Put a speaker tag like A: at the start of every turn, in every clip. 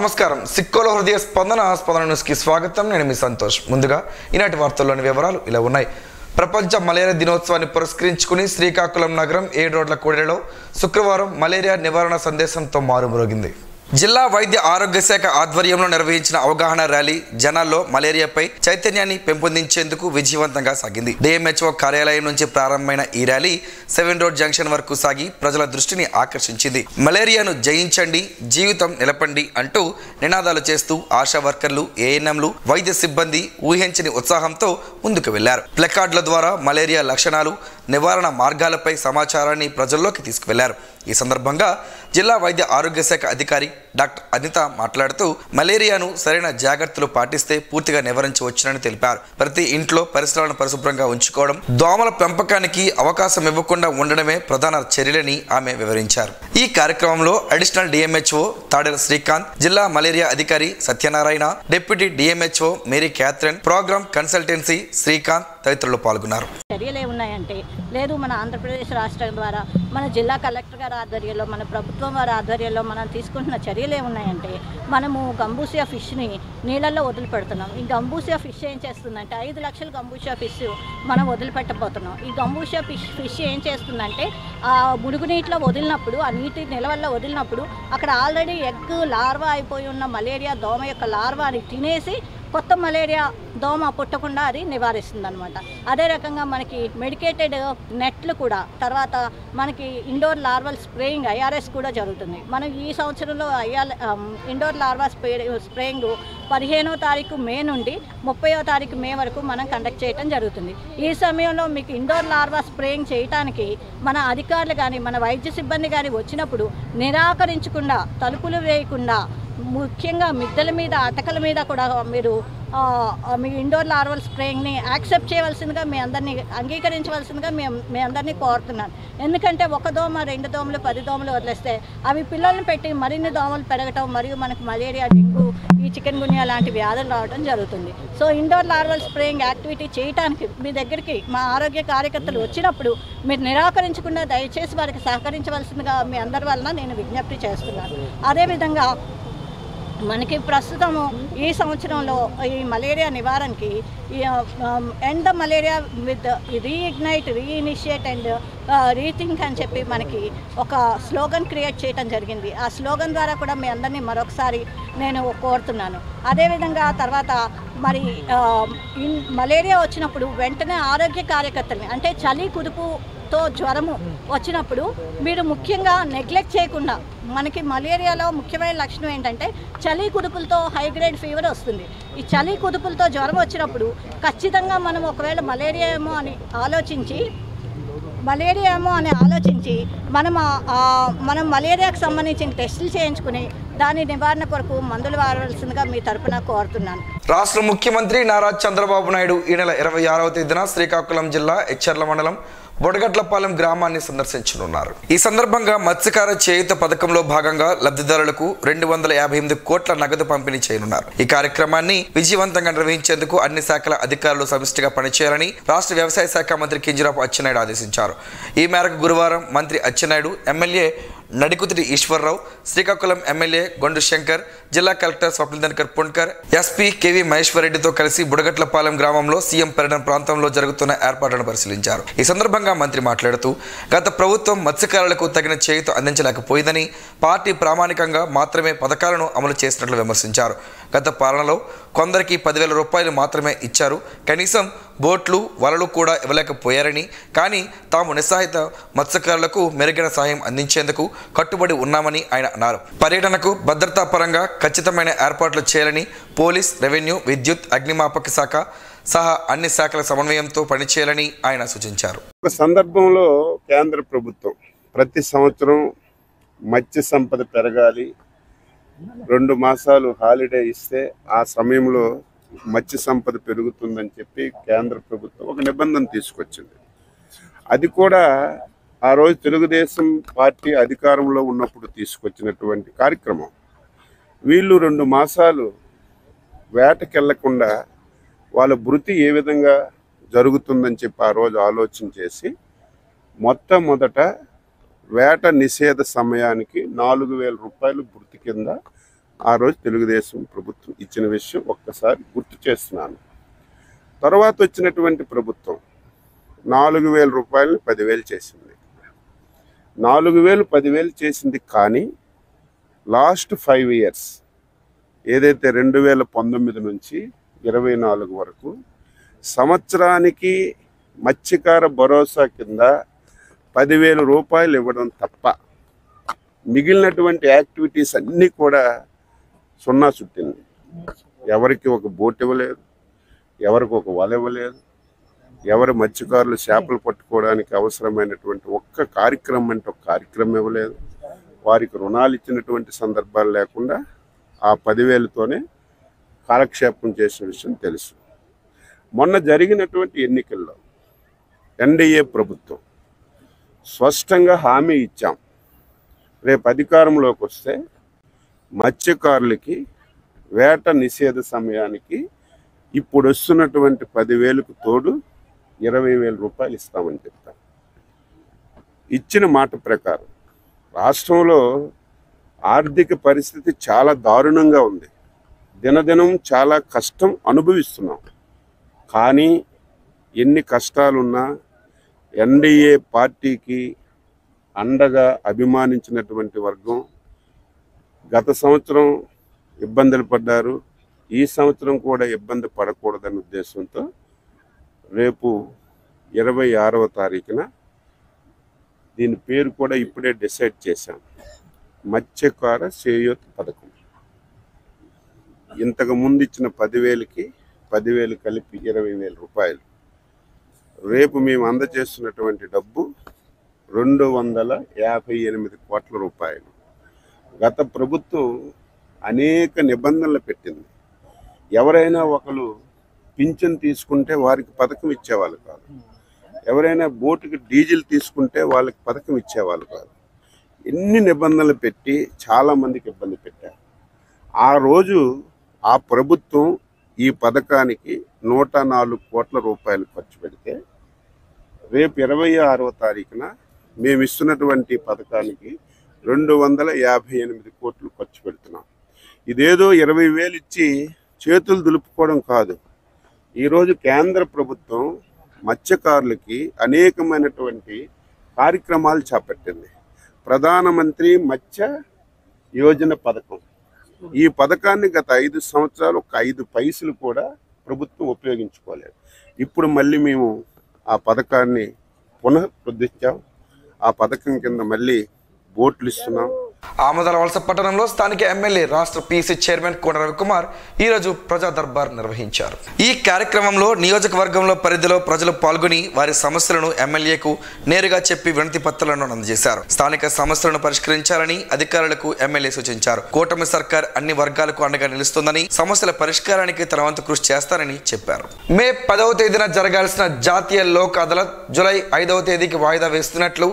A: నమస్కారం. సిక్కోల హృదయ స్పందన న్యూస్ కి స్వాగతం. నేను మీ సంతోష్. ముందుగా ఈనాటి వార్తల్లోని వివరాలు ఇలా ఉన్నాయి. ప్రపంచ మలేరియా దినోత్సవాన్ని పురస్కరించుకుని శ్రీకాకుళం నగరం 7 రోడ్ల కూడలిలో శుక్రవారం మలేరియా నివారణ సందేశంతో మారుమ్రోగింది. జిల్లా వైద్య ఆరోగ్య శాఖ ఆధ్వర్యంలో నిర్వహించిన అవగాహన ర్యాలీ జనాల్లో మలేరియాపై చైతన్యాన్ని పెంపొందించేందుకు విజయవంతంగా సాగింది. డిఎంహెచ్ఓ కార్యాలయం నుంచి ప్రారంభమైన ఈ ర్యాలీ 7 రోడ్ జంక్షన్ వరకు సాగి ప్రజల దృష్టిని ఆకర్షించింది. మలేరియాను జయించండి, జీవితం నిలపండి అంటూ నినాదాలు చేస్తూ ఆశా వర్కర్లు, ఏఎన్ఎంలు, వైద్య సిబ్బంది ఊహించని ఉత్సాహంతో ముందుకు వెళ్లారు. ప్లకార్డుల ద్వారా మలేరియా లక్షణాలు, నివారణ మార్గాలపై సమాచారాన్ని ప్రజల్లోకి తీసుకువెళ్లారు. ఈ సందర్భంగా జిల్లా వైద్య ఆరోగ్య శాఖ అధికారి డాక్టర్ అనిత మాట్లాడుతూ మలేరియాను సరైన జాగ్రత్తలు పాటిస్తే పూర్తిగా నివారించవచ్చునని తెలిపారు. ప్రతి ఇంట్లో పరిసరాలను పరిశుభ్రంగా ఉంచుకోవడం, దోమల పెంపకానికి అవకాశం ఇవ్వకుండా ఉండడమే ప్రధాన చర్యలని ఆమె వివరించారు. ఈ కార్యక్రమంలో అడిషనల్ డిఎంహెచ్ఓ తాడెల శ్రీకాంత్, జిల్లా మలేరియా అధికారి Satyanarayana, deputy DMHO Mary Catherine, programme consultancy Srikanth తదితరులు పాల్గొన్నారు.
B: చర్యలు ఏమున్నాయంటే లేదు, మన ఆంధ్రప్రదేశ్ రాష్ట్రం ద్వారా మన జిల్లా కలెక్టర్ గారి ఆధ్వర్యంలో, మన ప్రభుత్వం వారి ఆధ్వర్యంలో మనం తీసుకుంటున్న చర్యలు ఏమున్నాయంటే మనము గంబూసియా ఫిష్ని నీళ్ళల్లో వదిలిపెడుతున్నాం. ఈ గంబూసియా ఫిష్ ఏం చేస్తుందంటే 5 లక్షల గంబూసియా ఫిష్ మనం వదిలిపెట్టబోతున్నాం. ఈ గంబూసియా ఫిష్ ఏం చేస్తుందంటే ఆ మురుగునీటిలో వదిలినప్పుడు, ఆ నీటి నిలవల్లో వదిలినప్పుడు అక్కడ ఆల్రెడీ ఎగ్ లార్వా అయిపోయి ఉన్న మలేరియా దోమ యొక్క లార్వాని తినేసి కొత్త మలేరియా దోమ పుట్టకుండా అది నివారిస్తుంది అనమాట. అదే రకంగా మనకి మెడికేటెడ్ నెట్లు కూడా, తర్వాత మనకి ఇండోర్ లార్వల్ స్ప్రేయింగ్ IRS కూడా జరుగుతుంది. మనం ఈ సంవత్సరంలో ఇండోర్ లార్వా స్ప్రేయింగ్ 15వ తారీఖు మే నుండి 30వ తారీఖు మే వరకు మనం కండక్ట్ చేయడం జరుగుతుంది. ఈ సమయంలో మీకు ఇండోర్ లార్వా స్ప్రేయింగ్ చేయడానికి మన అధికారులు కానీ, మన వైద్య సిబ్బంది కానీ వచ్చినప్పుడు నిరాకరించకుండా, తలుపులు వేయకుండా, ముఖ్యంగా మిద్దెల మీద, అటకల మీద కూడా మీరు మీ ఇండోర్ లార్వల్ స్ప్రేయింగ్ని యాక్సెప్ట్ చేయవలసిందిగా, మీ అందరినీ అంగీకరించవలసిందిగా మీ అందరినీ కోరుతున్నాను. ఎందుకంటే 1 దోమ, 2 దోమలు, 10 దోమలు వదిలేస్తే అవి పిల్లల్ని పెట్టి మరిన్ని దోమలు పెరగటం, మరియు మనకు మలేరియా, డెంగ్యూ, ఈ చికెన్ గున్యా లాంటి వ్యాధులు రావడం జరుగుతుంది. So indoor larval spraying activity చేయడానికి మీ దగ్గరికి మా ఆరోగ్య కార్యకర్తలు వచ్చినప్పుడు మీరు నిరాకరించకుండా దయచేసి వారికి సహకరించవలసిందిగా మీ అందరి వలన నేను విజ్ఞప్తి చేస్తున్నాను. అదేవిధంగా మనకి ప్రస్తుతము ఈ సంవత్సరంలో ఈ మలేరియా నివారణకి end the malaria with reignite, reinitiate and rethink అని చెప్పి మనకి ఒక స్లోగన్ క్రియేట్ చేయడం జరిగింది. ఆ స్లోగన్ ద్వారా కూడా మీ అందరినీ మరొకసారి నేను కోరుతున్నాను. అదేవిధంగా తర్వాత మరి మలేరియా వచ్చినప్పుడు వెంటనే ఆరోగ్య కార్యకర్తల్ని, అంటే చలి, కుదుపుతో జ్వరము వచ్చినప్పుడు మీరు ముఖ్యంగా నెగ్లెక్ట్ చేయకుండా, మనకి మలేరియాలో ముఖ్యమైన లక్షణం ఏంటంటే చలి కుదుపులతో హై గ్రేడ్ ఫీవర్ వస్తుంది. ఈ చలి కుదుపులతో జ్వరం వచ్చినప్పుడు ఖచ్చితంగా మనం ఒకవేళ మలేరియా ఏమో అని ఆలోచించి మనం మలేరియాకు సంబంధించిన టెస్టులు చేయించుకుని దాని నివారణ కొరకు మందులు వాడవలసిందిగా మీ తరపున కోరుతున్నాను.
A: రాష్ట్ర ముఖ్యమంత్రి నారా చంద్రబాబు నాయుడు ఈ నెల 26వ తేదీన శ్రీకాకుళం జిల్లా ఎచ్చర్ల మండలం బొడగట్లపాలెం గ్రామాన్ని సందర్శించనున్నారు. ఈ సందర్భంగా మత్స్యకార చేయూత పథకంలో భాగంగా లబ్ధిదారులకు 258 కోట్ల నగదు పంపిణీ చేయనున్నారు. ఈ కార్యక్రమాన్ని విజయవంతంగా నిర్వహించేందుకు అన్ని శాఖల అధికారులు సమిష్టిగా పనిచేయాలని రాష్ట్ర వ్యవసాయ శాఖ మంత్రి కింజరాపు అచ్చెన్నాయుడు ఆదేశించారు. ఈ మేరకు గురువారం మంత్రి అచ్చెన్నాయుడు, ఎమ్మెల్యే నడికుతిరి ఈశ్వర్రావు, శ్రీకాకుళం ఎమ్మెల్యే గొండు శంకర్, జిల్లా కలెక్టర్ స్వప్నధన్కర్ పుణ్కర్, ఎస్పీ కేవీ మహేశ్వరరెడ్డితో కలిసి బుడగట్లపాలెం గ్రామంలో సీఎం పర్యటన ప్రాంతంలో జరుగుతున్న ఏర్పాట్లను పరిశీలించారు. ఈ సందర్భంగా మంత్రి మాట్లాడుతూ గత ప్రభుత్వం మత్స్యకారులకు తగిన చేయూత అందించలేకపోయిందని, పార్టీ ప్రామాణికంగా మాత్రమే పథకాలను అమలు చేసినట్లు విమర్శించారు. గత పాలనలో కొందరికి 10,000 రూపాయలు మాత్రమే ఇచ్చారు, కనీసం బోట్లు, వలలు కూడా ఇవ్వలేకపోయారని, కానీ తాము నిస్సహాయిత మత్స్యకారులకు మెరుగైన సహాయం అందించేందుకు కట్టుబడి ఉన్నామని ఆయన అన్నారు. పర్యటనకు భద్రతా పరంగా ఖచ్చితమైన ఏర్పాట్లు చేయాలని పోలీస్, రెవెన్యూ, విద్యుత్, అగ్నిమాపక శాఖ సహా అన్ని శాఖల సమన్వయంతో పనిచేయాలని ఆయన సూచించారు.
C: ఒక సందర్భంలో కేంద్ర ప్రభుత్వం ప్రతి సంవత్సరం మత్స్య సంపద పెరగాలి, 2 మాసాలు హాలిడే ఇస్తే ఆ సమయంలో మత్స్య సంపద పెరుగుతుందని చెప్పి కేంద్ర ప్రభుత్వం ఒక నిబంధన తీసుకొచ్చింది. అది కూడా ఆ రోజు తెలుగుదేశం పార్టీ అధికారంలో ఉన్నప్పుడు తీసుకొచ్చినటువంటి కార్యక్రమం. వీళ్ళు 2 మాసాలు వేటకెళ్లకుండా వాళ్ళ భృతి ఏ విధంగా జరుగుతుందని చెప్పి ఆ రోజు ఆలోచన చేసి మొట్టమొదట వేట నిషేధ సమయానికి 4,000 రూపాయలు భృతి కింద ఆ రోజు తెలుగుదేశం ప్రభుత్వం ఇచ్చిన విషయం ఒక్కసారి గుర్తు చేస్తున్నాను. తర్వాత వచ్చినటువంటి ప్రభుత్వం 4,000 రూపాయలని 10,000 చేసింది. 4,000 10,000 చేసింది. కానీ లాస్ట్ 5 ఇయర్స్ ఏదైతే 2019 నుంచి 24 వరకు సంవత్సరానికి మత్స్యకార భరోసా కింద 10,000 రూపాయలు ఇవ్వడం తప్ప మిగిలినటువంటి యాక్టివిటీస్ అన్నీ కూడా సున్నా చుట్టింది. ఎవరికి ఒక బోట్ ఇవ్వలేదు, ఎవరికి ఒక వల ఇవ్వలేదు, ఎవరు మత్స్యకారులు చేపలు పట్టుకోవడానికి అవసరమైనటువంటి ఒక్క కార్యక్రమం అంటే ఒక కార్యక్రమం ఇవ్వలేదు. వారికి రుణాలు ఇచ్చినటువంటి సందర్భాలు లేకుండా ఆ 10,000తోనే కాలక్షేపం చేసిన విషయం తెలుసు. మొన్న జరిగినటువంటి ఎన్నికల్లో ఎన్డీఏ ప్రభుత్వం స్పష్టంగా హామీ ఇచ్చాం, రేపు అధికారంలోకి వస్తే మత్స్యకారులకి వేట నిషేధ సమయానికి ఇప్పుడు వస్తున్నటువంటి 10,000కు తోడు 20,000 రూపాయలు ఇస్తామని చెప్తాం. ఇచ్చిన మాట ప్రకారం రాష్ట్రంలో ఆర్థిక పరిస్థితి చాలా దారుణంగా ఉంది. దినదినం చాలా కష్టం అనుభవిస్తున్నాం. కానీ ఎన్ని కష్టాలున్నా ఎన్డీఏ పార్టీకి అండగా అభిమానించినటువంటి వర్గం గత సంవత్సరం ఇబ్బందులు పడ్డారు. ఈ సంవత్సరం కూడా ఇబ్బంది పడకూడదనే ఉద్దేశంతో రేపు 26వ తారీఖున దీని పేరు కూడా ఇప్పుడే డిసైడ్ చేశాం, మత్స్యకార చేయూత పథకం. ఇంతకు ముందు ఇచ్చిన 10,000కి 10,000 కలిపి 20,000 రూపాయలు. రేపు మేము అందజేస్తున్నటువంటి డబ్బు 258 కోట్ల రూపాయలు. గత ప్రభుత్వం అనేక నిబంధనలు పెట్టింది. ఎవరైనా ఒకరు పింఛన్ తీసుకుంటే వారికి పథకం ఇచ్చేవాళ్ళు కాదు, ఎవరైనా బోటుకి డీజిల్ తీసుకుంటే వాళ్ళకి పథకం ఇచ్చేవాళ్ళు కాదు. ఎన్ని నిబంధనలు పెట్టి చాలామందికి ఇబ్బంది పెట్టారు. ఆ రోజు ఆ ప్రభుత్వం ఈ పథకానికి 104 కోట్ల రూపాయలు ఖర్చు పెడితే రేపు 26వ తారీఖున మేము ఇస్తున్నటువంటి పథకానికి 258 కోట్లు ఖర్చు పెడుతున్నాం. ఇదేదో 20,000 ఇచ్చి చేతులు దులుపుకోవడం కాదు. ఈరోజు కేంద్ర ప్రభుత్వం మత్స్యకారులకి అనేకమైనటువంటి కార్యక్రమాలు చేపట్టింది. ప్రధానమంత్రి మత్స్య యోజన పథకం. ఈ పథకాన్ని గత 5 సంవత్సరాలు ఒక 5 పైసలు కూడా ప్రభుత్వం ఉపయోగించుకోలేదు. ఇప్పుడు మళ్ళీ మేము ఆ పథకాన్ని పునఃప్రతిష్ఠించాం. ఆ పథకం కింద మళ్ళీ బోట్లు ఇస్తున్నాం.
A: ఆమదాల వలస పట్టణంలో స్థానిక ఎమ్మెల్యే రాష్ట్ర పీసీ చైర్మన్ కోన రవికుమార్ ఈరోజు ప్రజా దర్బార్ నిర్వహించారు. ఈ కార్యక్రమంలో నియోజకవర్గంలో పరిధిలో ప్రజలు పాల్గొని వారి సమస్యలను ఎమ్మెల్యేకు నేరుగా చెప్పి వినతి పత్రాలను అందజేశారు. స్థానిక సమస్యలను పరిష్కరించాలని అధికారులకు ఎమ్మెల్యే సూచించారు. కూటమి సర్కార్ అన్ని వర్గాలకు అండగా నిలుస్తుందని, సమస్యల పరిష్కారానికి తన వంతు కృషి చేస్తారని చెప్పారు. మే 10వ తేదీన జరగాల్సిన జాతీయ లోక్ అదాలత్ జూలై 5వ తేదీకి వాయిదా వేస్తున్నట్లు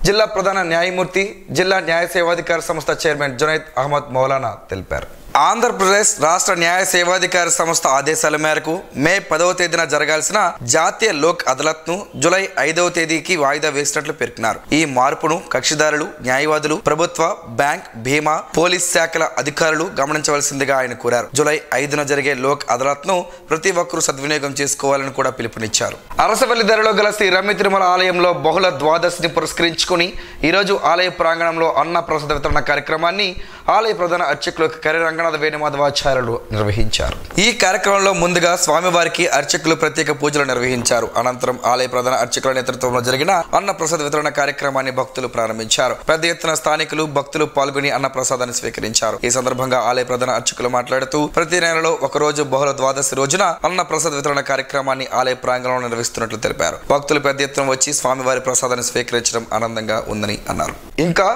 A: జిల్లా ప్రధాన న్యాయమూర్తి, జిల్లా న్యాయ సేవాధికార సంస్థ చైర్మన్ జునైద్ అహ్మద్ మౌలానా తెలిపారు. ఆంధ్రప్రదేశ్ రాష్ట్ర న్యాయ సేవాధికార సంస్థ ఆదేశాల మేరకు మే 10వ తేదీన జరగాల్సిన జాతీయ లోక్ అదాలత్ ను జూలై 5వ తేదీకి వాయిదా వేసినట్లు పేర్కొన్నారు. ఈ మార్పును కక్షిదారులు, న్యాయవాదులు, ప్రభుత్వ, బ్యాంక్, బీమా, పోలీస్ శాఖల అధికారులు గమనించవలసిందిగా ఆయన కోరారు. జూలై 5న జరిగే లోక్ అదాలత్ ను ప్రతి ఒక్కరూ సద్వినియోగం చేసుకోవాలని కూడా పిలుపునిచ్చారు. అరసవల్లిదరలో గల శ్రీ రమ్య తిరుమల ఆలయంలో బహుళ ద్వాదశిని పురస్కరించుకుని ఈరోజు ఆలయ ప్రాంగణంలో అన్న ప్రసాద వితరణ కార్యక్రమాన్ని ఆలయ ప్రధాన అర్చకులు కరిరంగనాథ వేణుమాధవాచార్యులు నిర్వహించారు. ఈ కార్యక్రమంలో ముందుగా స్వామివారికి అర్చకులు ప్రత్యేక పూజలు నిర్వహించారు. అనంతరం ఆలయ ప్రధాన అర్చకుల నేతృత్వంలో జరిగిన అన్న ప్రసాద వితరణ కార్యక్రమాన్ని భక్తులు ప్రారంభించారు. పెద్ద ఎత్తున స్థానికులు, భక్తులు పాల్గొని అన్న ప్రసాదాన్ని స్వీకరించారు. ఈ సందర్భంగా ఆలయ ప్రధాన అర్చకులు మాట్లాడుతూ ప్రతి నెలలో ఒకరోజు బహుళ ద్వాదశి రోజున అన్న ప్రసాద వితరణ కార్యక్రమాన్ని ఆలయ ప్రాంగణంలో నిర్వహిస్తున్నట్లు తెలిపారు. భక్తులు పెద్ద ఎత్తున వచ్చి స్వామివారి ప్రసాదాన్ని స్వీకరించడం ఆనందంగా ఉందని అన్నారు. ఇంకా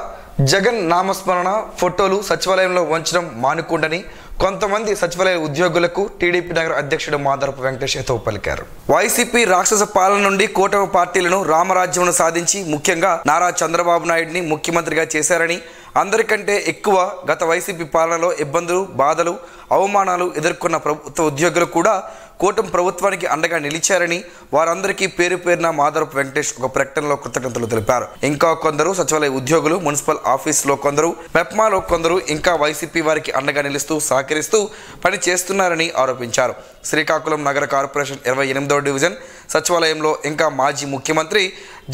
A: జగన్ నామస్మరణ ఫోటోలు సచివాలయంలో ఉంచడం మానుకుండని కొంతమంది సచివాలయ ఉద్యోగులకు టీడీపీ నగర అధ్యక్షుడు మాదరపు వెంకటేష్ హితవు పలికారు. వైసీపీ రాక్షస పాలన నుండి కూటమి పార్టీలను రామరాజ్యమును సాధించి ముఖ్యంగా నారా చంద్రబాబు నాయుడిని ముఖ్యమంత్రిగా చేశారని, అందరికంటే ఎక్కువ గత వైసీపీ పాలనలో ఇబ్బందులు, బాధలు, అవమానాలు ఎదుర్కొన్న ప్రభుత్వ ఉద్యోగులు కూడా కూటమి ప్రభుత్వానికి అండగా నిలిచారని వారందరికీ పేరు పేరున మాధవరపు వెంకటేష్ ఒక ప్రకటనలో కృతజ్ఞతలు తెలిపారు. ఇంకా కొందరు సచివాలయ ఉద్యోగులు, మున్సిపల్ ఆఫీసులో కొందరు, మెప్మాలో కొందరు ఇంకా వైసీపీ వారికి అండగా నిలుస్తూ సహకరిస్తూ పని చేస్తున్నారని ఆరోపించారు. శ్రీకాకుళం నగర కార్పొరేషన్ 28వ డివిజన్ సచివాలయంలో ఇంకా మాజీ ముఖ్యమంత్రి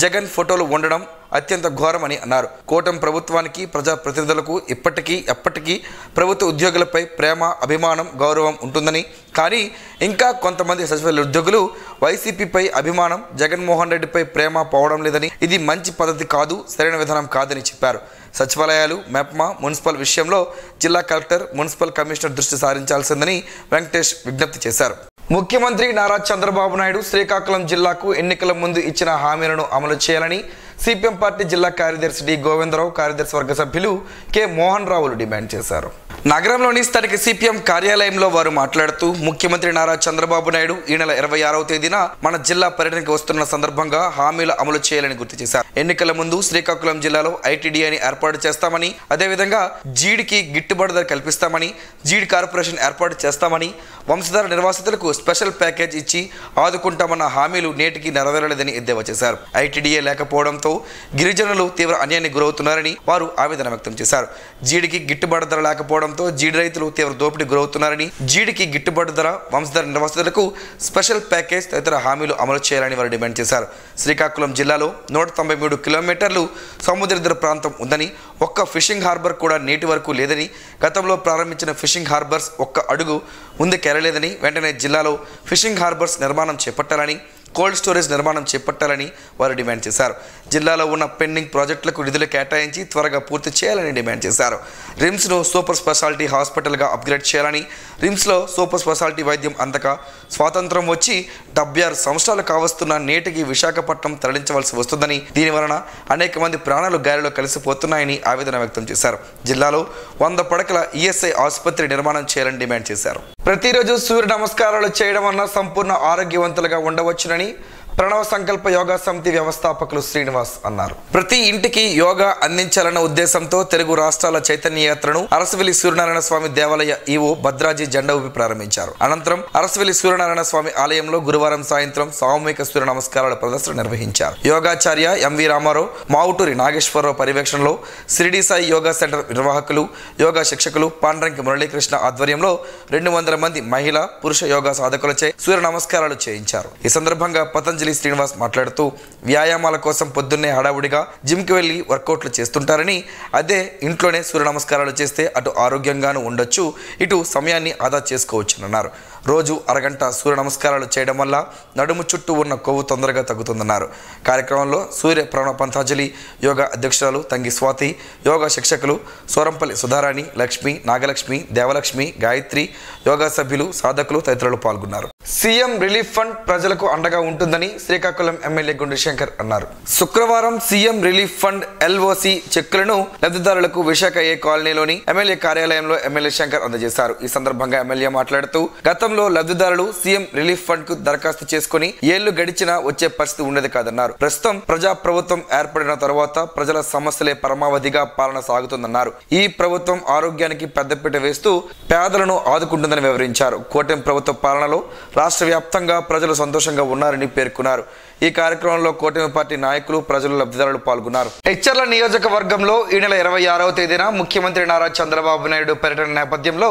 A: జగన్ ఫోటోలు ఉండడం అత్యంత ఘోరమని అన్నారు. కూటమి ప్రభుత్వానికి, ప్రజాప్రతినిధులకు ఎప్పటికీ ప్రభుత్వ ఉద్యోగులపై ప్రేమ, అభిమానం, గౌరవం ఉంటుందని, కానీ ఇంకా కొంతమంది సచివాలయ ఉద్యోగులు వైసీపీపై అభిమానం, జగన్మోహన్ రెడ్డిపై ప్రేమ పోవడం లేదని, ఇది మంచి పద్ధతి కాదు, సరైన విధానం కాదని చెప్పారు. సచివాలయాలు, మెప్మా, మున్సిపల్ విషయంలో జిల్లా కలెక్టర్, మున్సిపల్ కమిషనర్ దృష్టి సారించాల్సిందని వెంకటేష్ విజ్ఞప్తి చేశారు. ముఖ్యమంత్రి నారా చంద్రబాబు నాయుడు శ్రీకాకుళం జిల్లాకు ఎన్నికల ముందు ఇచ్చిన హామీలను అమలు చేయాలని సిపిఎం పార్టీ జిల్లా కార్యదర్శి డి గోవిందరావు, కార్యదర్శి వర్గ సభ్యులు కె మోహన్ రావులు డిమాండ్ చేశారు. నగరంలోని స్థానిక సిపిఎం కార్యాలయంలో వారు మాట్లాడుతూ ముఖ్యమంత్రి నారా చంద్రబాబు నాయుడు ఈ నెల 26వ తేదీన మన జిల్లా పర్యటనకు వస్తున్న సందర్భంగా హామీలు అమలు చేయాలని గుర్తు చేశారు. ఎన్నికల ముందు శ్రీకాకుళం జిల్లాలో ఐటీడీఏని ఏర్పాటు చేస్తామని, అదేవిధంగా జీడికి గిట్టుబాటు ధర కల్పిస్తామని, జీడి కార్పొరేషన్ ఏర్పాటు చేస్తామని, వంశధార నిర్వాసితులకు స్పెషల్ ప్యాకేజ్ ఇచ్చి ఆదుకుంటామన్న హామీలు నేటికి నెరవేరలేదని ఎద్దేవా చేశారు. ఐటీడీఏ లేకపోవడంతో గిరిజనులు తీవ్ర అన్యాయానికి గురవుతున్నారని వారు ఆవేదన వ్యక్తం చేశారు. జీడికి గిట్టుబాటు ధర లేకపోవడంతో జీడి రైతులు తీవ్ర దోపిడీకి గురవుతున్నారని, జీడికి గిట్టుబాటు ధర, వంశధార నిర్వాసితులకు స్పెషల్ ప్యాకేజ్ తదితర హామీలు అమలు చేయాలని వారు డిమాండ్ చేశారు. శ్రీకాకుళం జిల్లాలో 193 కిలోమీటర్లు సముద్ర ప్రాంతం ఉందని, ఒక్క ఫిషింగ్ హార్బర్ కూడా నేటి వరకు లేదని, గతంలో ప్రారంభించిన ఫిషింగ్ హార్బర్స్ ఒక్క అడుగు ముందుకెళ్లలేదని, వెంటనే జిల్లాలో ఫిషింగ్ హార్బర్స్ నిర్మాణం చేపట్టాలని, కోల్డ్ స్టోరేజ్ నిర్మాణం చేపట్టాలని వారు డిమాండ్ చేశారు. జిల్లాలో ఉన్న పెండింగ్ ప్రాజెక్టులకు నిధులు కేటాయించి త్వరగా పూర్తి చేయాలని డిమాండ్ చేశారు. రిమ్స్ను సూపర్ స్పెషాలిటీ హాస్పిటల్గా అప్గ్రేడ్ చేయాలని, రిమ్స్లో సూపర్ స్పెషాలిటీ వైద్యం అందక స్వాతంత్రం వచ్చి 76 సంవత్సరాలు కావస్తున్న నేటికి విశాఖపట్నం తరలించవలసి వస్తుందని, దీనివలన అనేక మంది ప్రాణాలు గాలిలో కలిసిపోతున్నాయని ఆవేదన వ్యక్తం చేశారు. జిల్లాలో 100 పడకల ఈఎస్ఐ ఆసుపత్రి నిర్మాణం చేయాలని డిమాండ్ చేశారు. ప్రతిరోజు సూర్య నమస్కారాలు చేయడం వలన సంపూర్ణ ఆరోగ్యవంతులుగా ఉండవచ్చునని ప్రణవ సంకల్ప యోగా సమితి వ్యవస్థాపకులు శ్రీనివాస్ అన్నారు. ప్రతి ఇంటికి యోగా అందించాలన్న ఉద్దేశంతో తెలుగు రాష్ట్రాల చైతన్య యాత్రను అరసవెల్లి సూర్యనారాయణ స్వామి దేవాలయ ఈవో భద్రాజీ జెండా ఊపి ప్రారంభించారు. అనంతరం అరసవెల్లి సూర్యనారాయణ స్వామి ఆలయంలో గురువారం సాయంత్రం సామూహిక సూర్య నమస్కారాల ప్రదర్శన నిర్వహించారు. యోగాచార్య ఎంవి రామారావు, మావుటూరి నాగేశ్వరరావు పర్యవేక్షణలో షిరిడి సాయి యోగా సెంటర్ నిర్వాహకులు, యోగా శిక్షకులు పాండ్రంకి మురళీకృష్ణ ఆధ్వర్యంలో 200 మంది మహిళా, పురుష యోగా సాధకులచే సూర్య నమస్కారాలు చేయించారు. ఈ సందర్భంగా పతంజలి శ్రీనివాస్ మాట్లాడుతూ వ్యాయామాల కోసం పొద్దున్నే హడావుడిగా జిమ్కి వెళ్లి వర్కౌట్లు చేస్తుంటారని, అదే ఇంట్లోనే సూర్య నమస్కారాలు చేస్తే అటు ఆరోగ్యంగానూ ఉండొచ్చు, ఇటు సమయాన్ని ఆదా చేసుకోవచ్చునన్నారు. రోజు అరగంట సూర్య నమస్కారాలు చేయడం వల్ల నడుము చుట్టూ ఉన్న కొవ్వు తొందరగా తగ్గుతుందన్నారు. కార్యక్రమంలో సూర్య ప్రణవ పంతాంజలి యోగా అధ్యక్షురాలు తంగి స్వాతి, యోగా శిక్షకులు సోరంపల్లి సుధారాణి, లక్ష్మి, నాగలక్ష్మి, దేవలక్ష్మి, గాయత్రి, యోగా సభ్యులు, సాధకులు తదితరులు పాల్గొన్నారు. సీఎం రిలీఫ్ ఫండ్ ప్రజలకు అండగా ఉంటుందని శ్రీకాకుళం ఎమ్మెల్యే గుండెశంకర్ అన్నారు. శుక్రవారం సీఎం రిలీఫ్ ఫండ్ ఎల్ఓసి చెక్కులను లబ్ధిదారులకు విశాఖ ఏ కాలనీలోని ఎమ్మెల్యే కార్యాలయంలో ఎమ్మెల్యే శంకర్ అందజేశారు. ఈ సందర్భంగా ఎమ్మెల్యే మాట్లాడుతూ గతంలో లబ్ధిదారులు సీఎం రిలీఫ్ ఫండ్ కు దరఖాస్తు చేసుకుని ఏళ్లు గడిచినా వచ్చే పరిస్థితి ఉండేది కాదన్నారు. ప్రస్తుతం ప్రజా ప్రభుత్వం ఏర్పడిన తర్వాత ప్రజల సమస్యలే పరమావధిగా పాలన సాగుతుందన్నారు. ఈ ప్రభుత్వం ఆరోగ్యానికి పెద్దపీట వేస్తూ పేదలను ఆదుకుంటుందని వివరించారు. కూటమి ప్రభుత్వ పాలనలో రాష్ట్ర వ్యాప్తంగా ప్రజలు సంతోషంగా ఉన్నారని పేర్కొన్నారు. ఈ కార్యక్రమంలో కూటమి పార్టీ నాయకులు, ప్రజలు, లబ్ధిదారులు పాల్గొన్నారు. హెచ్చర్ల నియోజకవర్గంలో ఈ నెల 26వ తేదీన ముఖ్యమంత్రి నారా చంద్రబాబు నాయుడు పర్యటన నేపథ్యంలో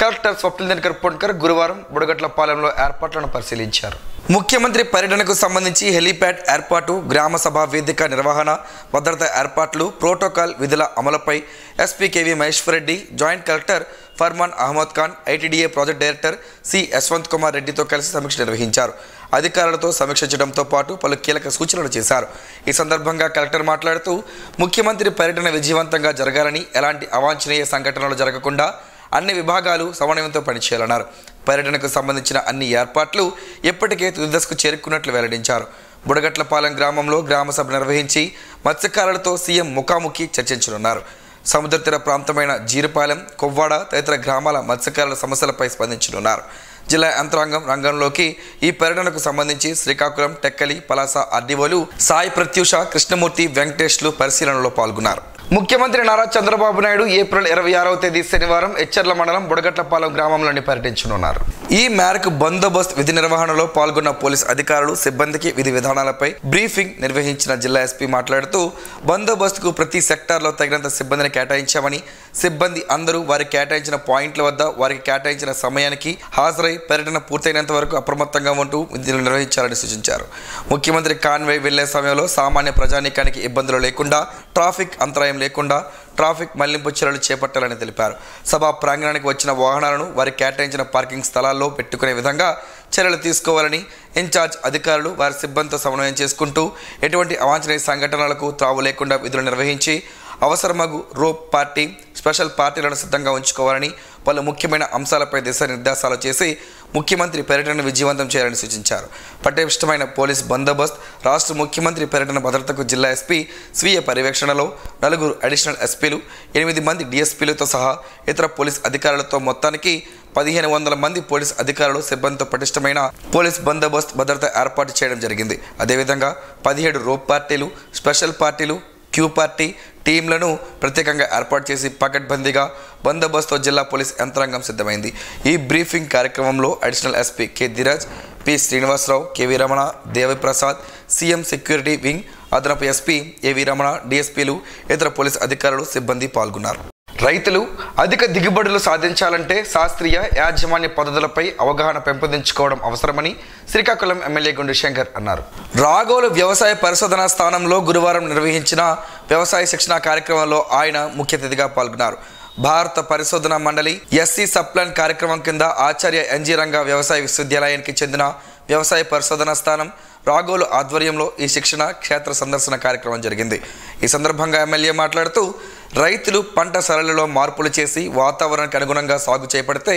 A: కలెక్టర్ స్వప్నిల్ దినకర్ పొన్కర్ గురువారం బుడగట్లపాలెంలో ఏర్పాట్లను పరిశీలించారు. ముఖ్యమంత్రి పర్యటనకు సంబంధించి హెలీప్యాడ్ ఏర్పాటు, గ్రామ సభ వేదిక నిర్వహణ, భద్రతా ఏర్పాట్లు, ప్రోటోకాల్ విధుల అమలుపై SP KV Maheshwar Reddy, joint collector Farman Ahmed Khan, ITDA project director C Yashwant Kumar రెడ్డితో కలిసి సమీక్ష నిర్వహించారు. అధికారులతో సమీక్షించడంతో పాటు పలు కీలక సూచనలు చేశారు. ఈ సందర్భంగా కలెక్టర్ మాట్లాడుతూ ముఖ్యమంత్రి పర్యటన విజయవంతంగా జరగాలని, ఎలాంటి అవాంఛనీయ సంఘటనలు జరగకుండా అన్ని విభాగాలు సమన్వయంతో పనిచేయాలన్నారు. పర్యటనకు సంబంధించిన అన్ని ఏర్పాట్లు ఇప్పటికే తుది దశకు చేరుకున్నట్లు వెల్లడించారు. బుడగట్లపాలెం గ్రామంలో గ్రామ సభ నిర్వహించి మత్స్యకారులతో సీఎం ముఖాముఖి చర్చించనున్నారు. సముద్ర తీర ప్రాంతమైన జీరుపాలెం, కొవ్వాడ తదితర గ్రామాల మత్స్యకారుల సమస్యలపై స్పందించనున్నారు. జిల్లా యంత్రాంగం రంగంలోకి ఈ పర్యటనకు సంబంధించి శ్రీకాకుళం, టెక్కలి, పలాస ఆర్డీఓలు సాయి ప్రత్యూష, కృష్ణమూర్తి, వెంకటేష్లు పరిశీలనలో పాల్గొన్నారు. ముఖ్యమంత్రి నారా చంద్రబాబు నాయుడు ఏప్రిల్ 26వ తేదీ శనివారం ఎచ్చర్ల మండలం బుడగట్లపాలెం గ్రామంలోని పర్యటించనున్నారు. ఈ మేరకు బందోబస్తు విధి నిర్వహణలో పాల్గొన్న పోలీస్ అధికారులు సిబ్బందికి విధి విధానాలపై బ్రీఫింగ్ నిర్వహించిన జిల్లా ఎస్పీ మాట్లాడుతూ బందోబస్తుకు ప్రతి సెక్టార్లో తగినంత సిబ్బందిని కేటాయించామని, సిబ్బంది అందరూ వారికి కేటాయించిన పాయింట్ల వద్ద వారికి కేటాయించిన సమయానికి హాజరై పర్యటన పూర్తయినంత వరకు అప్రమత్తంగా ఉంటూ విధులు నిర్వహించాలని సూచించారు. ముఖ్యమంత్రి కాన్వాయ్ వెళ్లే సమయంలో సామాన్య ప్రజానీకానికి ఇబ్బందులు లేకుండా, ట్రాఫిక్ అంతరాయం లేకుండా ట్రాఫిక్ మళ్లింపు చర్యలు చేపట్టాలని తెలిపారు. సభా ప్రాంగణానికి వచ్చిన వాహనాలను వారికి కేటాయించిన పార్కింగ్ స్థలాల్లో పెట్టుకునే విధంగా చర్యలు తీసుకోవాలని ఇన్ఛార్జ్ అధికారులు వారి సిబ్బందితో సమన్వయం చేసుకుంటూ ఎటువంటి అవాంఛనీయ సంఘటనలకు త్రావు లేకుండా విధులు నిర్వహించి అవసరమగు రోప్ పార్టీ, స్పెషల్ పార్టీలను సిద్ధంగా ఉంచుకోవాలని పలు ముఖ్యమైన అంశాలపై దిశానిర్దేశాలు చేసి ముఖ్యమంత్రి పర్యటనను విజయవంతం చేయాలని సూచించారు. పటిష్టమైన పోలీస్ బందోబస్తు, రాష్ట్ర ముఖ్యమంత్రి పర్యటన భద్రతకు జిల్లా ఎస్పీ స్వీయ పర్యవేక్షణలో 4 అడిషనల్ ఎస్పీలు, 8 మంది డిఎస్పీలతో సహా ఇతర పోలీస్ అధికారులతో మొత్తానికి 1500 మంది పోలీస్ అధికారులు సిబ్బందితో పటిష్టమైన పోలీస్ బందోబస్తు భద్రత ఏర్పాటు చేయడం జరిగింది. అదేవిధంగా 17 రోప్ పార్టీలు, స్పెషల్ పార్టీలు, క్యూ పార్టీ టీంలను ప్రత్యేకంగా ఏర్పాటు చేసి పకడ్బందీగా బందోబస్తు జిల్లా పోలీస్ యంత్రాంగం సిద్ధమైంది. ఈ బ్రీఫింగ్ కార్యక్రమంలో additional SP K Dheeraj, P Srinivasa Rao, KV Ramana, Devi Prasad, CM security wing అదనపు ఎస్పీ ఏవి రమణ, డిఎస్పీలు, ఇతర పోలీస్ అధికారులు, సిబ్బంది పాల్గొన్నారు. రైతులు అధిక దిగుబడులు సాధించాలంటే శాస్త్రీయ యాజమాన్య పద్ధతులపై అవగాహన పెంపొందించుకోవడం అవసరమని శ్రీకాకుళం ఎమ్మెల్యే గుండు శంకర్ అన్నారు. రాగోలు వ్యవసాయ పరిశోధనా స్థానంలో గురువారం నిర్వహించిన వ్యవసాయ శిక్షణ కార్యక్రమంలో ఆయన ముఖ్య అతిథిగా పాల్గొన్నారు. భారత పరిశోధన మండలి ఎస్సీ సప్లాన్ కార్యక్రమం కింద ఆచార్య ఎన్జీ రంగా వ్యవసాయ విశ్వవిద్యాలయానికి చెందిన వ్యవసాయ పరిశోధనా స్థానం రాగోలు ఆధ్వర్యంలో ఈ శిక్షణ క్షేత్ర సందర్శన కార్యక్రమం జరిగింది. ఈ సందర్భంగా ఎమ్మెల్యే మాట్లాడుతూ రైతులు పంట సరళిలో మార్పులు చేసి వాతావరణానికి అనుగుణంగా సాగు చేపడితే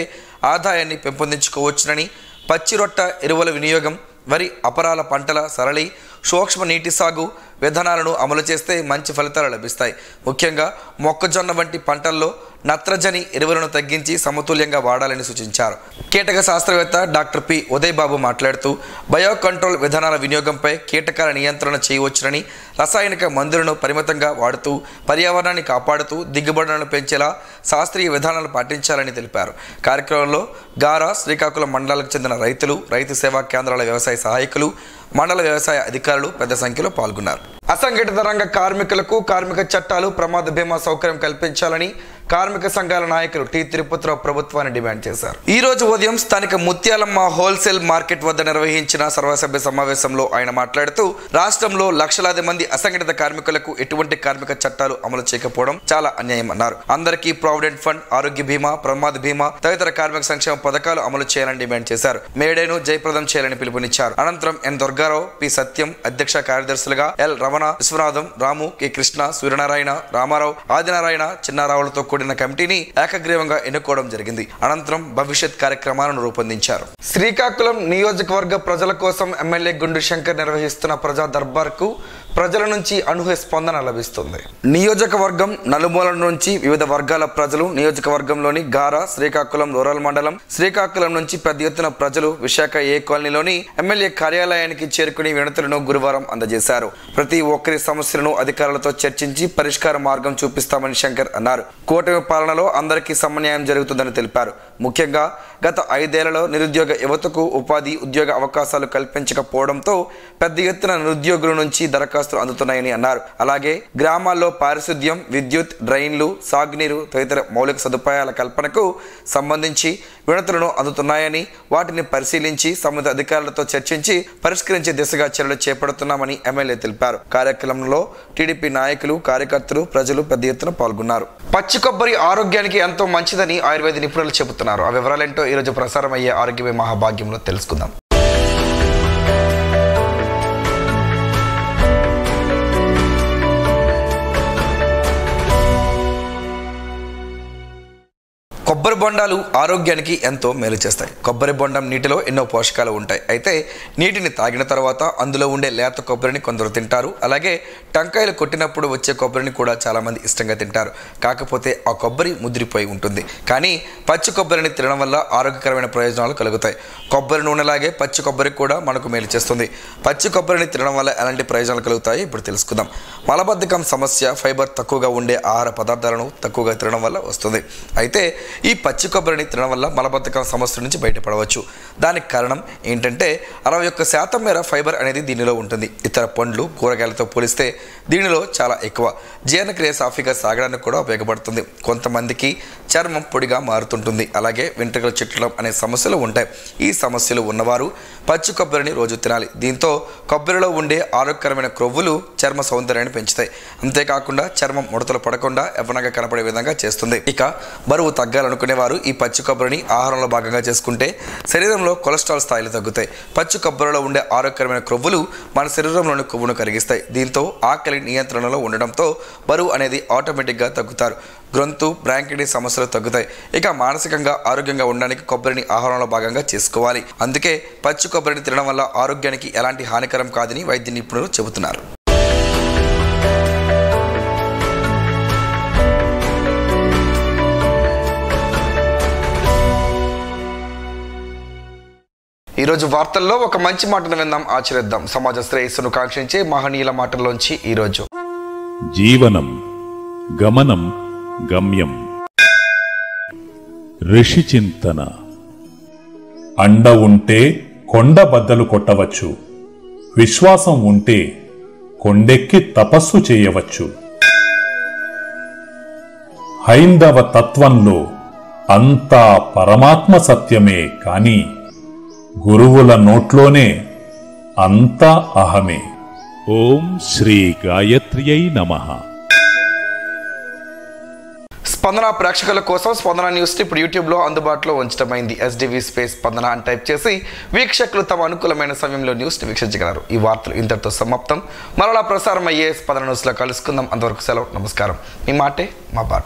A: ఆదాయాన్ని పెంపొందించుకోవచ్చునని, పచ్చి రొట్ట ఎరువుల వినియోగం, వరి అపరాల పంటల సరళి, సూక్ష్మ నీటి సాగు విధానాలను అమలు చేస్తే మంచి ఫలితాలు లభిస్తాయి. ముఖ్యంగా మొక్కజొన్న వంటి పంటల్లో నత్రజని ఎరువులను తగ్గించి సమతుల్యంగా వాడాలని సూచించారు. కీటక శాస్త్రవేత్త డాక్టర్ పి ఉదయ్ బాబు మాట్లాడుతూ బయో కంట్రోల్ విధానాల వినియోగంపై కీటకాల నియంత్రణ చేయవచ్చునని, రసాయనిక మందులను పరిమితంగా వాడుతూ పర్యావరణాన్ని కాపాడుతూ దిగుబడులను పెంచేలా శాస్త్రీయ విధానాలు పాటించాలని తెలిపారు. కార్యక్రమంలో గారా, శ్రీకాకుళం మండలాలకు చెందిన రైతులు, రైతు సేవా కేంద్రాల వ్యవసాయ సహాయకులు, మండల వ్యవసాయ అధికారులు పెద్ద సంఖ్యలో పాల్గొన్నారు. అసంఘటిత రంగ కార్మికులకు కార్మిక చట్టాలు, ప్రమాద బీమా సౌకర్యం కల్పించాలని కార్మిక సంఘాల నాయకులు టి తిరుపతిరావు ప్రభుత్వాన్ని డిమాండ్ చేశారు. ఈ రోజు ఉదయం స్థానిక ముత్యాలమ్మ హోల్సేల్ మార్కెట్ వద్ద నిర్వహించిన సర్వసభ్య సమావేశంలో ఆయన మాట్లాడుతూ రాష్ట్రంలో లక్షలాది మంది అసంఘటిత కార్మికులకు ఎటువంటి కార్మిక చట్టాలు అమలు చేయకపోవడం చాలా అన్యాయం అన్నారు. అందరికీ ప్రావిడెంట్ ఫండ్, ఆరోగ్య బీమా, ప్రమాద బీమా తదితర కార్మిక సంక్షేమ పథకాలు అమలు చేయాలని డిమాండ్ చేశారు. మేడేను జయప్రదం చేయాలని పిలుపునిచ్చారు. అనంతరం ఎన్ దుర్గారావు, పి సత్యం అధ్యక్ష కార్యదర్శులుగా ఎల్ రమణ, విశ్వనాథం, రాము, కె కృష్ణ, సూర్యనారాయణ, రామారావు, ఆదినారాయణ, చిన్నారావులతో కూడిన కమిటీని ఏకగ్రీవంగా ఎన్నుకోవడం జరిగింది. అనంతరం భవిష్యత్ కార్యక్రమాలను రూపొందించారు. శ్రీకాకుళం నియోజకవర్గ ప్రజల కోసం ఎమ్మెల్యే గుండు శంకర్ నిర్వహిస్తున్న ప్రజా దర్బార్కు ప్రజల నుంచి అనూహ్య స్పందన లభిస్తుంది. నియోజకవర్గం నలుమూలల నుంచి వివిధ వర్గాల ప్రజలు నియోజకవర్గంలోని గారా, శ్రీకాకుళం రూరల్ మండలం, శ్రీకాకుళం నుంచి పెద్ద ఎత్తున ప్రజలు విశాఖ ఏ కాలనీలోని ఎమ్మెల్యే కార్యాలయానికి చేరుకుని వినతులను గురువారం అందజేశారు. ప్రతి ఒక్కరి సమస్యలను అధికారులతో చర్చించి పరిష్కార మార్గం చూపిస్తామని శంకర్ అన్నారు. కూటమి పాలనలో అందరికీ సమన్యాయం జరుగుతుందని తెలిపారు. ముఖ్యంగా గత 5 ఏళ్లలో నిరుద్యోగ యువతకు ఉపాధి, ఉద్యోగ అవకాశాలు కల్పించకపోవడంతో పెద్ద ఎత్తున నిరుద్యోగుల నుంచి దరఖాస్తులు అందుతున్నాయని అన్నారు. అలాగే గ్రామాల్లో పారిశుద్ధ్యం, విద్యుత్, డ్రైన్లు, సాగునీరు తదితర మౌలిక సదుపాయాల కల్పనకు సంబంధించి వినతులను అందుతున్నాయని, వాటిని పరిశీలించి సంబంధిత అధికారులతో చర్చించి పరిష్కరించే దిశగా చర్యలు చేపడుతున్నామని ఎమ్మెల్యే తెలిపారు. కార్యక్రమంలో టీడీపీ నాయకులు, కార్యకర్తలు, ప్రజలు పెద్ద ఎత్తున పాల్గొన్నారు. పచ్చి కొబ్బరి ఆరోగ్యానికి ఎంతో మంచిదని ఆయుర్వేద నిపుణులు చెబుతున్నారు. ఆ వివరాలేంటో ఈరోజు ప్రసారం అయ్యే ఆరోగ్యమే మహాభాగ్యంలో తెలుసుకుందాం. కొబ్బరి బొండాలు ఆరోగ్యానికి ఎంతో మేలు చేస్తాయి. కొబ్బరి బొండం నీటిలో ఎన్నో పోషకాలు ఉంటాయి. అయితే నీటిని తాగిన తర్వాత అందులో ఉండే లేత కొబ్బరిని కొందరు తింటారు. అలాగే టంకాయలు కొట్టినప్పుడు వచ్చే కొబ్బరిని కూడా చాలామంది ఇష్టంగా తింటారు. కాకపోతే ఆ కొబ్బరి ముదిరిపోయి ఉంటుంది. కానీ పచ్చి కొబ్బరిని తినడం వల్ల ఆరోగ్యకరమైన ప్రయోజనాలు కలుగుతాయి. కొబ్బరి నూనెలాగే పచ్చి కొబ్బరి కూడా మనకు మేలు చేస్తుంది. పచ్చి కొబ్బరిని తినడం వల్ల ఎలాంటి ప్రయోజనాలు కలుగుతాయి ఇప్పుడు తెలుసుకుందాం. మలబద్ధకం సమస్య ఫైబర్ తక్కువగా ఉండే ఆహార పదార్థాలను తక్కువగా తినడం వల్ల వస్తుంది. అయితే ఈ పచ్చి కొబ్బరిని తినడం వల్ల మలబద్ధకం సమస్య నుంచి బయటపడవచ్చు. దానికి కారణం ఏంటంటే 61% మేర ఫైబర్ అనేది దీనిలో ఉంటుంది. ఇతర పండ్లు కూరగాయలతో పోలిస్తే దీనిలో చాలా ఎక్కువ. జీర్ణక్రియ సాఫీగా సాగడానికి కూడా ఉపయోగపడుతుంది. కొంతమందికి చర్మం పొడిగా మారుతుంటుంది. అలాగే వెంట్రుకలు చిట్లడం అనే సమస్యలు ఉంటాయి. ఈ సమస్యలు ఉన్నవారు పచ్చి కొబ్బరిని రోజు తినాలి. దీంతో కొబ్బరిలో ఉండే ఆరోగ్యకరమైన క్రొవ్వులు చర్మ సౌందర్యాన్ని పెంచుతాయి. అంతేకాకుండా చర్మం ముడతలు పడకుండా యవ్వనంగా కనపడే విధంగా చేస్తుంది. ఇక బరువు తగ్గాలనుకునేవారు ఈ పచ్చి కొబ్బరిని ఆహారంలో భాగంగా చేసుకుంటే శరీరంలో కొలెస్ట్రాల్ స్థాయిలు తగ్గుతాయి. పచ్చి కొబ్బరిలో ఉండే ఆరోగ్యకరమైన క్రొవ్వులు మన శరీరంలోని కొవ్వును కరిగిస్తాయి. దీంతో ఆకలి నియంత్రణలో ఉండడంతో బరువు అనేది ఆటోమేటిక్గా తగ్గుతారు. గొంతు బ్రాంకైటిస్ సమస్యలు తగ్గుతాయి. ఇక మానసికంగా ఆరోగ్యంగా ఉండడానికి కొబ్బరిని ఆహారంలో భాగంగా చేసుకోవాలి. అందుకే పచ్చి కొబ్బరిని తినడం వల్ల ఆరోగ్యానికి ఎలాంటి హానికరం కాదని వైద్య నిపుణులు చెబుతున్నారు. ఈరోజు వార్తల్లో ఒక మంచి మాటను విందాం, ఆచరిద్దాం. సమాజ శ్రేయస్సును కాంక్షించే మహనీయుల మాటల్లోంచి ఈరోజు
D: జీవనం గమనం గమ్యం. ఋషి చింతన. అండ ఉంటే కొండ బద్దలు కొట్టవచ్చు. విశ్వాసం ఉంటే కొండెక్కి తపస్సు చేయవచ్చు. హైందవ తత్వంలో అంతా పరమాత్మ సత్యమే కాని గురువుల నోట్లోనే అంతా అహమే. ఓం శ్రీ గాయత్ర్యై నమః.
A: స్పందన ప్రేక్షకుల కోసం స్పందన న్యూస్ ఇప్పుడు యూట్యూబ్లో అందుబాటులో ఉంచడమైంది. SDV స్పేస్ స్పందన అని టైప్ చేసి వీక్షకులు తమ అనుకూలమైన సమయంలో న్యూస్ని వీక్షించగలరు. ఈ వార్తలు ఇంతటితో సమాప్తం. మరలా ప్రసారం అయ్యే స్పందన న్యూస్లో కలుసుకుందాం. అంతవరకు సెలవు. నమస్కారం. మీ మాటే మా బాట.